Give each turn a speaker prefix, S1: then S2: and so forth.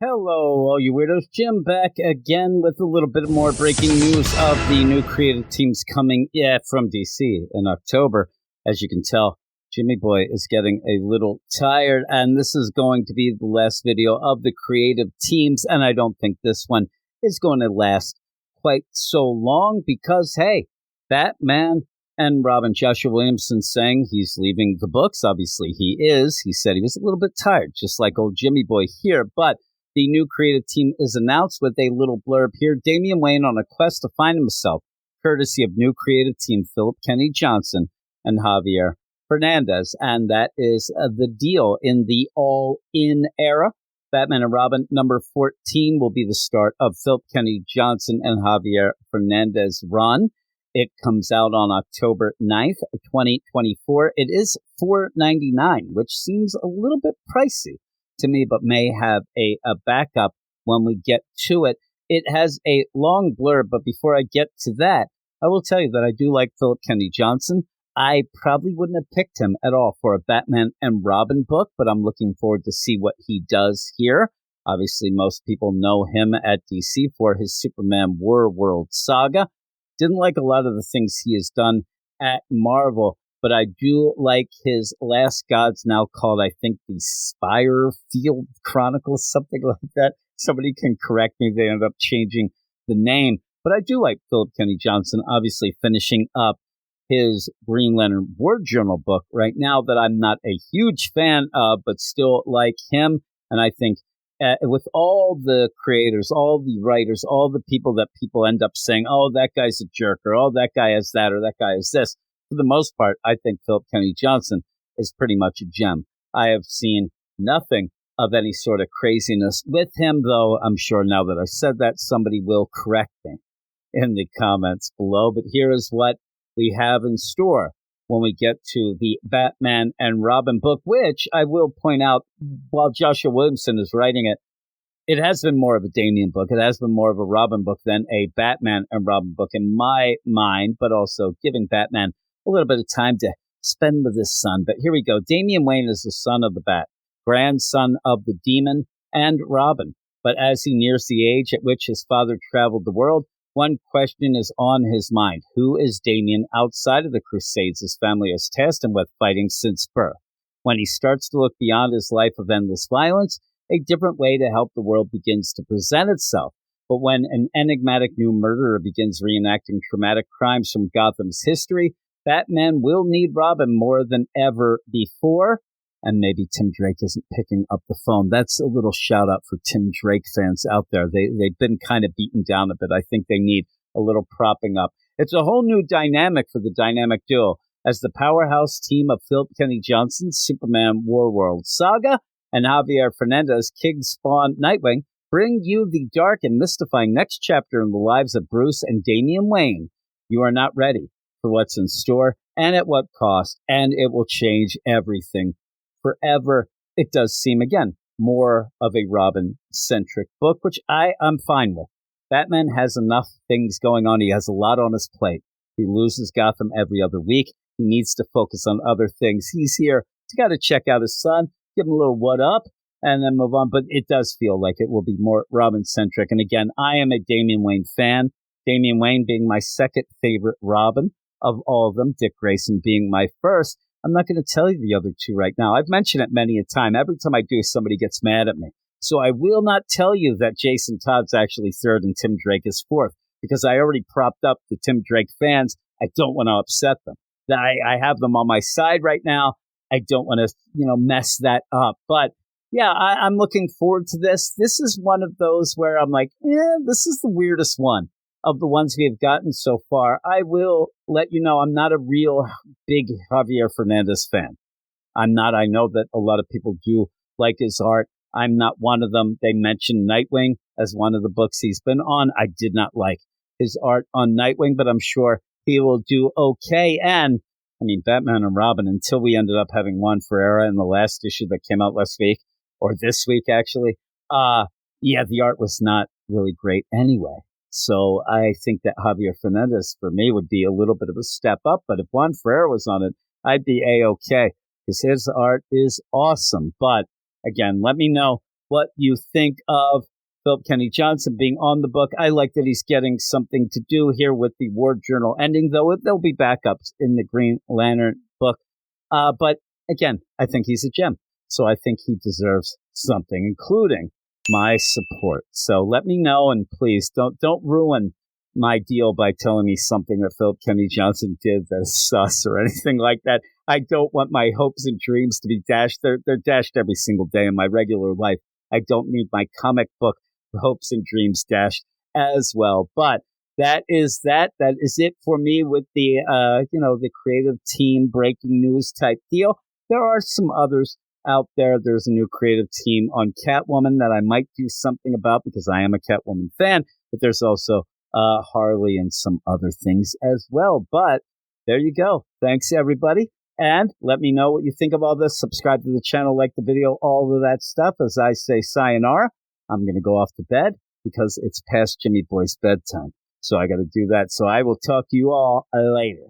S1: Hello, all you weirdos. Jim back again with a little bit more breaking news of the new creative teams coming from DC in October. As you can tell, Jimmy Boy is getting a little tired, and this is going to be the last video of the creative teams, and I don't think this one is going to last quite so long because, hey, Batman and Robin, Joshua Williamson saying he's leaving the books. Obviously, he is. He said he was a little bit tired, just like old Jimmy Boy here, but the new creative team is announced with a little blurb here. Damian Wayne on a quest to find himself, courtesy of new creative team Philip Kenny Johnson and Javier Fernandez. And that is the deal in the all-in era. Batman and Robin number 14 will be the start of Philip Kenny Johnson and Javier Fernandez run. It comes out on October 9th, 2024. It is $4.99, which seems a little bit pricey to me, but may have a backup when we get to it. It has a long blurb, but before I get to that, I will tell you that I do like Philip Kenny Johnson. I probably wouldn't have picked him at all for a Batman and Robin book, but I'm looking forward to see what he does here. Obviously, most people know him at DC for his Superman War World saga. Didn't like a lot of the things he has done at Marvel, but I do like his Last Gods, now called, I think, the Spire Field Chronicles, something like that. Somebody can correct me. They ended up changing the name. But I do like Philip Kenny Johnson, obviously finishing up his Green Lantern War Journal book right now that I'm not a huge fan of, but still like him. And I think with all the creators, all the writers, all the people that people end up saying, oh, that guy's a jerk, or oh, that guy is that, or that guy is this. For the most part, I think Philip Kenny Johnson is pretty much a gem. I have seen nothing of any sort of craziness with him, though I'm sure now that I've said that, somebody will correct me in the comments below. But here is what we have in store when we get to the Batman and Robin book, which I will point out, while Joshua Williamson is writing it, it has been more of a Damian book. It has been more of a Robin book than a Batman and Robin book in my mind, but also giving Batman a little bit of time to spend with his son. But here we go. Damian Wayne is the son of the Bat, grandson of the Demon and Robin. But as he nears the age at which his father traveled the world, one question is on his mind. Who is Damian outside of the Crusades his family has tasked him with fighting since birth? When he starts to look beyond his life of endless violence, a different way to help the world begins to present itself. But when an enigmatic new murderer begins reenacting traumatic crimes from Gotham's history, Batman will need Robin more than ever before. And maybe Tim Drake isn't picking up the phone. That's a little shout out for Tim Drake fans out there. They've been kind of beaten down a bit. I think they need a little propping up. It's a whole new dynamic for the dynamic duo as the powerhouse team of Philip Kenny Johnson's Superman War World saga and Javier Fernandez King Spawn Nightwing bring you the dark and mystifying next chapter in the lives of Bruce and Damian Wayne. You are not ready for what's in store and at what cost, and it will change everything forever. It does seem, again, more of a Robin-centric book, which I'm fine with. Batman has enough things going on. He has a lot on his plate. He loses Gotham every other week. He needs to focus on other things. He's here to got to check out his son, give him a little what up, and then move on. But it does feel like it will be more Robin-centric. And again, I am a Damian Wayne fan. Damian Wayne being my second favorite Robin of all of them, Dick Grayson being my first. I'm not going to tell you the other two right now. I've mentioned it many a time. Every time I do, somebody gets mad at me. So I will not tell you that Jason Todd's actually third and Tim Drake is fourth, because I already propped up the Tim Drake fans. I don't want to upset them. I have them on my side right now. I don't want to, mess that up. But yeah, I'm looking forward to this. This is one of those where I'm like, this is the weirdest one of the ones we have gotten so far. I will let you know I'm not a real big Javier Fernandez fan. I'm not. I know that a lot of people do like his art. I'm not one of them. They mentioned Nightwing as one of the books he's been on. I did not like his art on Nightwing, but I'm sure he will do okay. And, I mean, Batman and Robin, until we ended up having Juan Ferreira in the last issue that came out last week, or this week, actually, the art was not really great anyway. So I think that Javier Fernandez, for me, would be a little bit of a step up. But if Juan Ferreira was on it, I'd be A-okay, because his art is awesome. But again, let me know what you think of Philip Kenny Johnson being on the book. I like that he's getting something to do here with the War Journal ending, though there'll be backups in the Green Lantern book. But again, I think he's a gem. So I think he deserves something, including my support. So let me know, and please don't ruin my deal by telling me something that Philip Kenny Johnson did that's sus or anything like that. I don't want my hopes and dreams to be dashed. They're dashed every single day in my regular life. I don't need my comic book hopes and dreams dashed as well. But that is that. That is it for me with the the creative team breaking news type deal. There are some others out there. There's a new creative team on Catwoman that I might do something about because I am a Catwoman fan. But there's also Harley and some other things as well. But there you go. Thanks, everybody. And let me know what you think of all this. Subscribe to the channel, like the video, all of that stuff. As I say sayonara, I'm going to go off to bed because it's past Jimmy Boy's bedtime. So I got to do that. So I will talk to you all later.